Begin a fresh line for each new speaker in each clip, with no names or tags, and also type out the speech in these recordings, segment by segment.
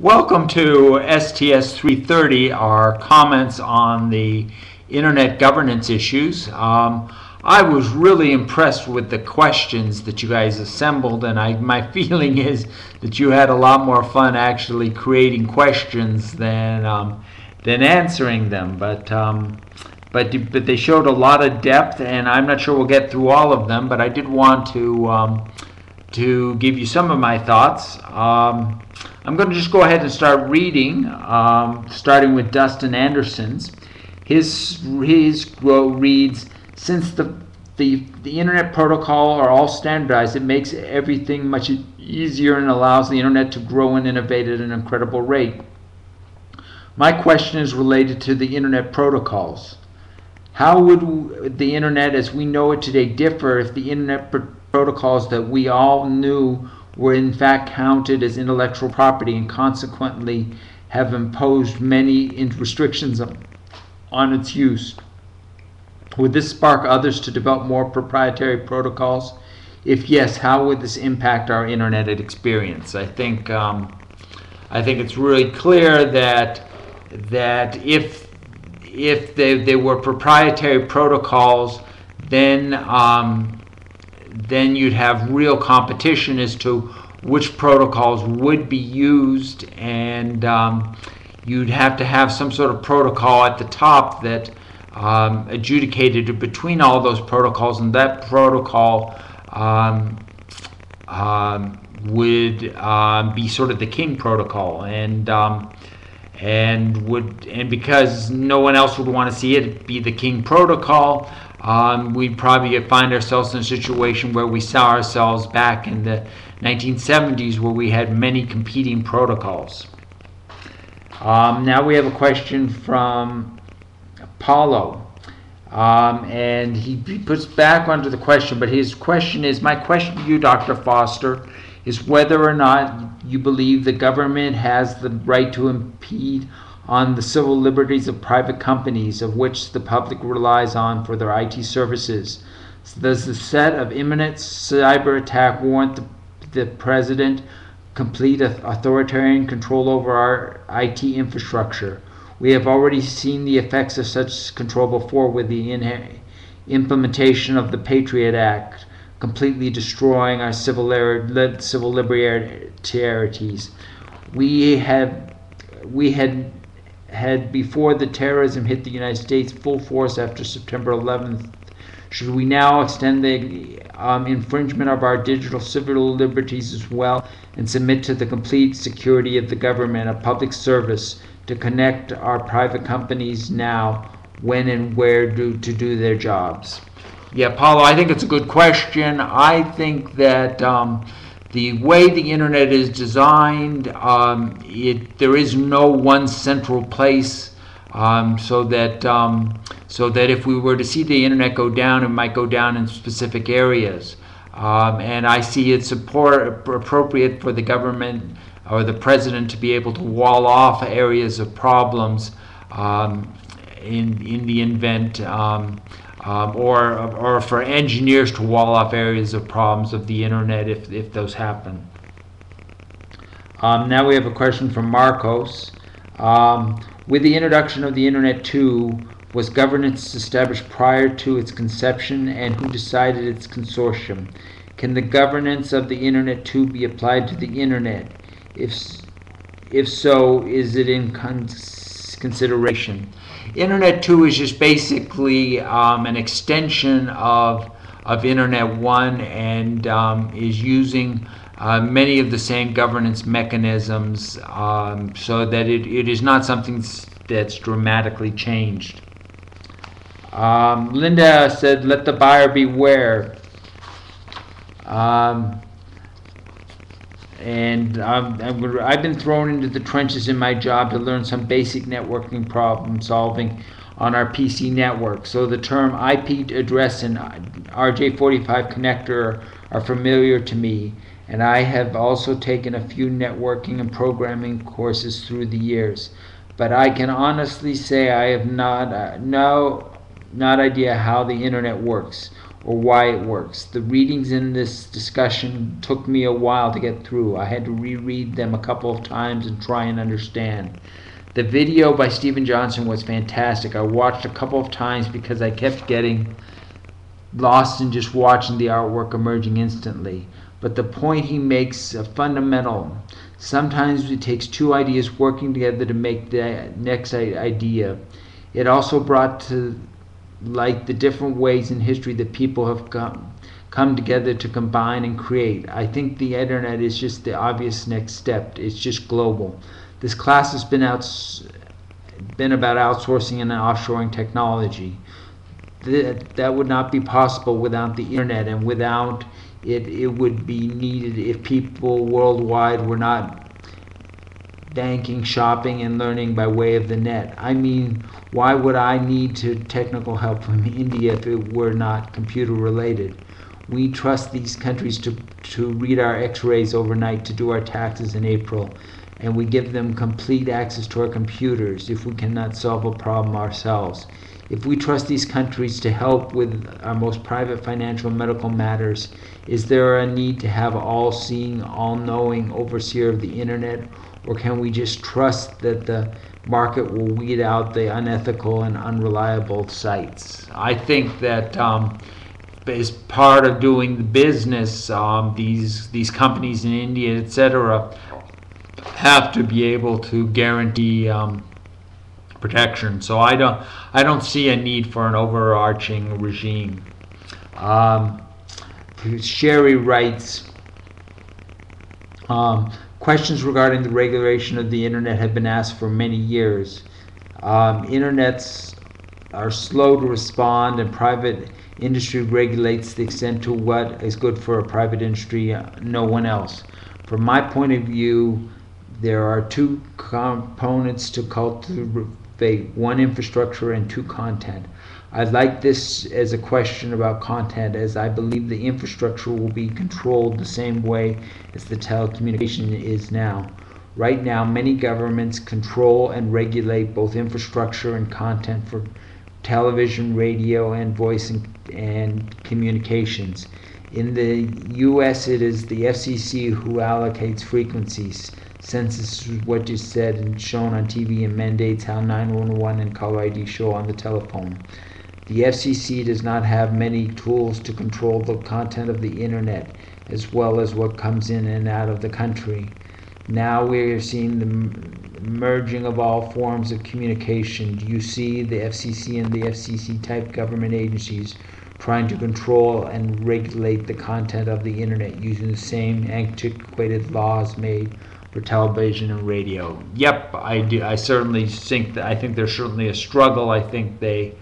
Welcome to STS 330, our comments on the internet governance issues. I was really impressed with the questions that you guys assembled, and my feeling is that you had a lot more fun actually creating questions than answering them. But they showed a lot of depth, and I'm not sure we'll get through all of them. But I did want to give you some of my thoughts. I'm going to just go ahead and start reading, starting with Dustin Anderson's. His reads, since the internet protocol are all standardized, it makes everything much easier and allows the internet to grow and innovate at an incredible rate. My question is related to the internet protocols. How would the internet as we know it today differ if the internet protocols that we all knew were in fact counted as intellectual property and consequently have imposed many restrictions on its use? Would this spark others to develop more proprietary protocols? If yes, how would this impact our internet experience? I think it's really clear that if they were proprietary protocols, then you'd have real competition as to which protocols would be used, and you'd have to have some sort of protocol at the top that adjudicated between all those protocols, and that protocol would be sort of the king protocol, and because no one else would want to see it be the king protocol, we'd probably find ourselves in a situation where we saw ourselves back in the 1970s, where we had many competing protocols. Now we have a question from Paulo, and he puts back onto the question, but his question is, my question to you, Dr. Foster, is whether or not you believe the government has the right to impede on the civil liberties of private companies, of which the public relies on for their IT services. So does the threat of imminent cyber attack warrant the president complete authoritarian control over our IT infrastructure? We have already seen the effects of such control before with the implementation of the Patriot Act, completely destroying our civil liberties. We had before the terrorism hit the United States full force after September 11th. Should we now extend the infringement of our digital civil liberties as well and submit to the complete security of the government, a public service, to connect our private companies now, when and where to do their jobs? Yeah, Paulo, I think it's a good question. I think that the way the internet is designed, there is no one central place, so that if we were to see the internet go down, it might go down in specific areas. And I see it's appropriate for the government or the president to be able to wall off areas of problems in the event, or for engineers to wall off areas of problems of the internet if those happen. Now we have a question from Marcos. With the introduction of the Internet 2, was governance established prior to its conception, and who decided its consortium? Can the governance of the Internet 2 be applied to the Internet? If so, is it in consideration? Internet 2 is just basically an extension of Internet 1, and is using many of the same governance mechanisms, so that it is not something that's dramatically changed. Linda said, let the buyer beware. I've been thrown into the trenches in my job to learn some basic networking problem solving on our PC network. So the term IP address and RJ45 connector are familiar to me, and I have also taken a few networking and programming courses through the years. But I can honestly say I have not idea how the internet works. or why it works. The readings in this discussion took me a while to get through. I had to reread them a couple of times and try and understand. The video by Stephen Johnson was fantastic. I watched a couple of times because I kept getting lost in just watching the artwork emerging instantly. But the point he makes is fundamental. Sometimes it takes two ideas working together to make the next idea. It also brought to light the different ways in history that people have come together to combine and create. I think the internet is just the obvious next step. It's just global. This class has been about outsourcing and offshoring technology. That would not be possible without the internet, and without it, it would be needed if people worldwide were not banking, shopping, and learning by way of the net. I mean, why would I need technical help from India if it were not computer related? We trust these countries to read our x-rays overnight, to do our taxes in April, and we give them complete access to our computers if we cannot solve a problem ourselves. If we trust these countries to help with our most private financial and medical matters, is there a need to have all-seeing, all-knowing overseer of the internet, or can we just trust that the market will weed out the unethical and unreliable sites? I think that as part of doing the business, these companies in India, etc., have to be able to guarantee protection. So I don't see a need for an overarching regime. Sherry writes, questions regarding the regulation of the internet have been asked for many years. Internets are slow to respond, and private industry regulates the extent to what is good for a private industry, no one else. From my point of view, there are two components to cultivate: one, infrastructure, and two, content. I'd like this as a question about content, as I believe the infrastructure will be controlled the same way as the telecommunication is now. Right now, many governments control and regulate both infrastructure and content for television, radio, and voice and communications. In the U.S., it is the FCC who allocates frequencies, census what is said and shown on TV, and mandates how 911 and caller ID show on the telephone. The FCC does not have many tools to control the content of the internet, as well as what comes in and out of the country. Now we are seeing the merging of all forms of communication. Do you see the FCC and the FCC-type government agencies trying to control and regulate the content of the internet using the same antiquated laws made for television and radio? Yep, I do. I certainly think that. I think there's certainly a struggle. I think there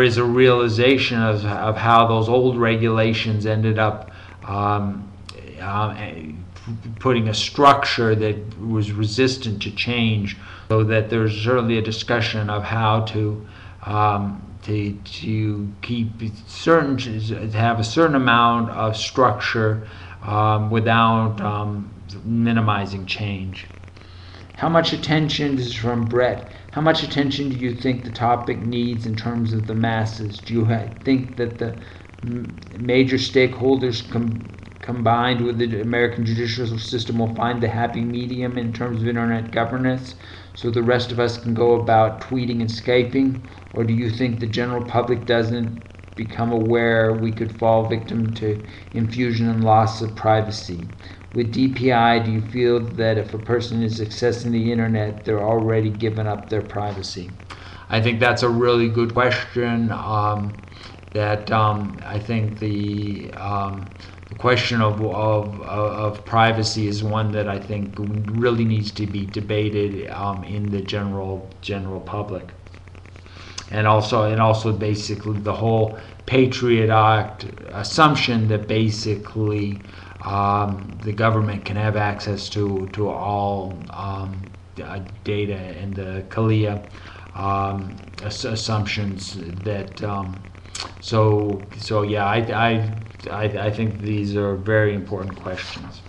is a realization of how those old regulations ended up putting a structure that was resistant to change, so that there's certainly a discussion of how to keep certain, to have a certain amount of structure without minimizing change. How much attention, this is from Brett, how much attention do you think the topic needs in terms of the masses? Do you think that the major stakeholders combined with the American judicial system will find the happy medium in terms of internet governance, so the rest of us can go about tweeting and Skyping? Or do you think the general public doesn't become aware we could fall victim to infusion and loss of privacy? With DPI, do you feel that if a person is accessing the internet, they're already given up their privacy? I think that's a really good question. I think the question of privacy is one that I think really needs to be debated in the general public. And also basically the whole Patriot Act assumption that basically the government can have access to all data, and the CALEA assumptions that so yeah, I think these are very important questions.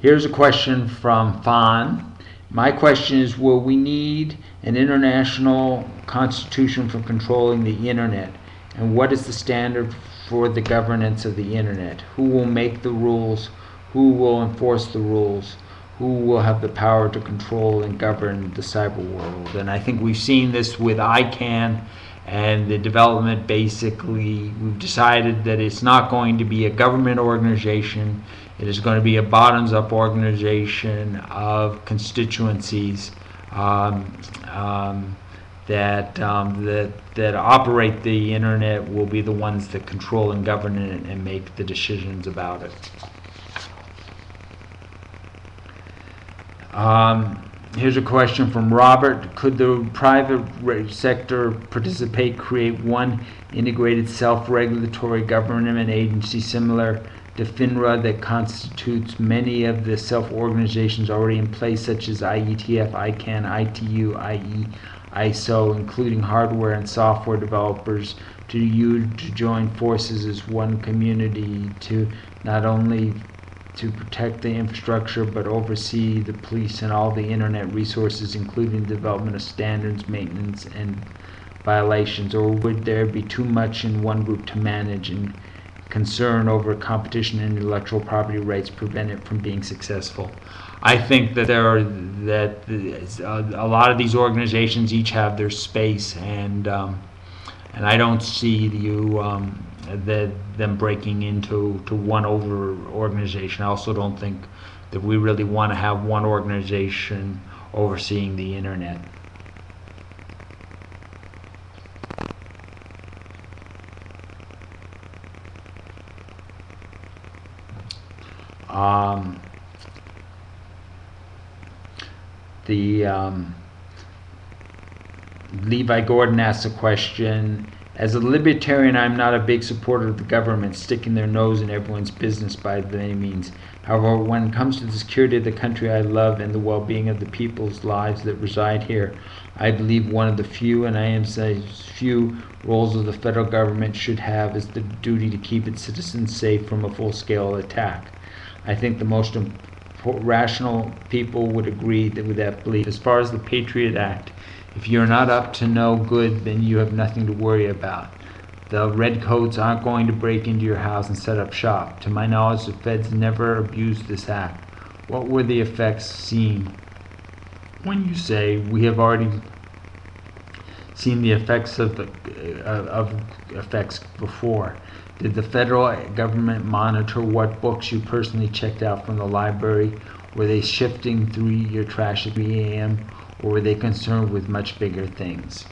Here's a question from Fawn. My question is, will we need an international constitution for controlling the internet? And what is the standard for the governance of the internet? Who will make the rules? Who will enforce the rules? Who will have the power to control and govern the cyber world? And I think we've seen this with ICANN and the development. Basically, we've decided that it's not going to be a government organization. It is going to be a bottoms-up organization of constituencies that operate the internet, will be the ones that control and govern it and make the decisions about it. Here's a question from Robert. Could the private sector participate, create one integrated self-regulatory government agency similar to FINRA that constitutes many of the self-organizations already in place, such as IETF, ICANN, ITU, IE, ISO, including hardware and software developers, to join forces as one community to not only to protect the infrastructure but oversee the police and all the internet resources, including the development of standards, maintenance, and violations? Or would there be too much in one group to manage, and concern over competition and intellectual property rights prevent it from being successful? I think that a lot of these organizations each have their space, and I don't see them breaking into one over organization. I also don't think that we really want to have one organization overseeing the internet. Levi Gordon asks a question. As a libertarian, I'm not a big supporter of the government sticking their nose in everyone's business by any means. However, when it comes to the security of the country I love and the well-being of the people's lives that reside here, I believe one of the few, and I emphasize few, roles of the federal government should have is the duty to keep its citizens safe from a full-scale attack. I think the most rational people would agree with that belief. As far as the Patriot Act, if you're not up to no good, then you have nothing to worry about. The redcoats aren't going to break into your house and set up shop. To my knowledge, the feds never abused this act. What were the effects seen when you say we have already seen the effects of effects before? Did the federal government monitor what books you personally checked out from the library? Were they shifting through your trash at 3 a.m.? Or were they concerned with much bigger things?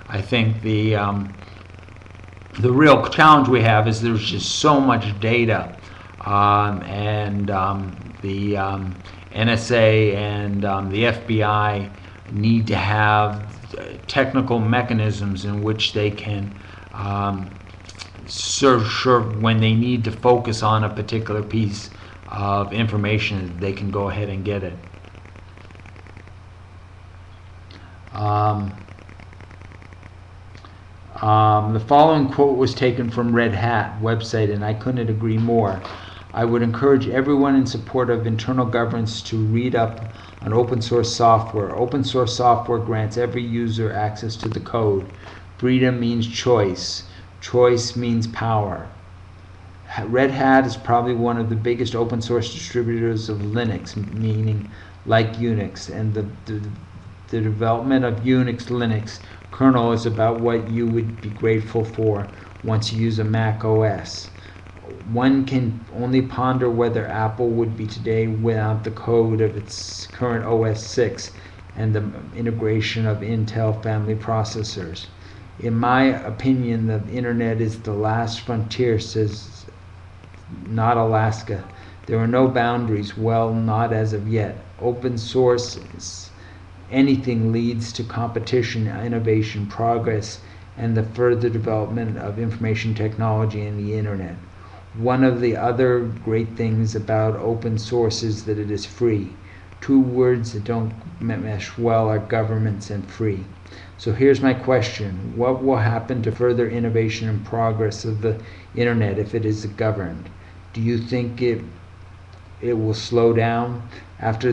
I think the real challenge we have is there's just so much data, and the NSA and the FBI need to have technical mechanisms in which they can serve when they need to focus on a particular piece of information, they can go ahead and get it. The following quote was taken from Red Hat website, and I couldn't agree more. I would encourage everyone in support of internal governance to read up on open source software. Open source software grants every user access to the code. Freedom means choice. Choice means power. Red Hat is probably one of the biggest open source distributors of Linux, meaning like Unix, and the development of Unix Linux kernel is about what you would be grateful for once you use a Mac OS. One can only ponder whether Apple would be today without the code of its current OS 6 and the integration of Intel family processors. In my opinion, the internet is the last frontier, says not Alaska. There are no boundaries, well, not as of yet. Open source anything leads to competition, innovation, progress, and the further development of information technology and the internet. One of the other great things about open source is that it is free. Two words that don't mesh well are governments and free. So here's my question. What will happen to further innovation and progress of the internet if it is governed? Do you think it it will slow down after that.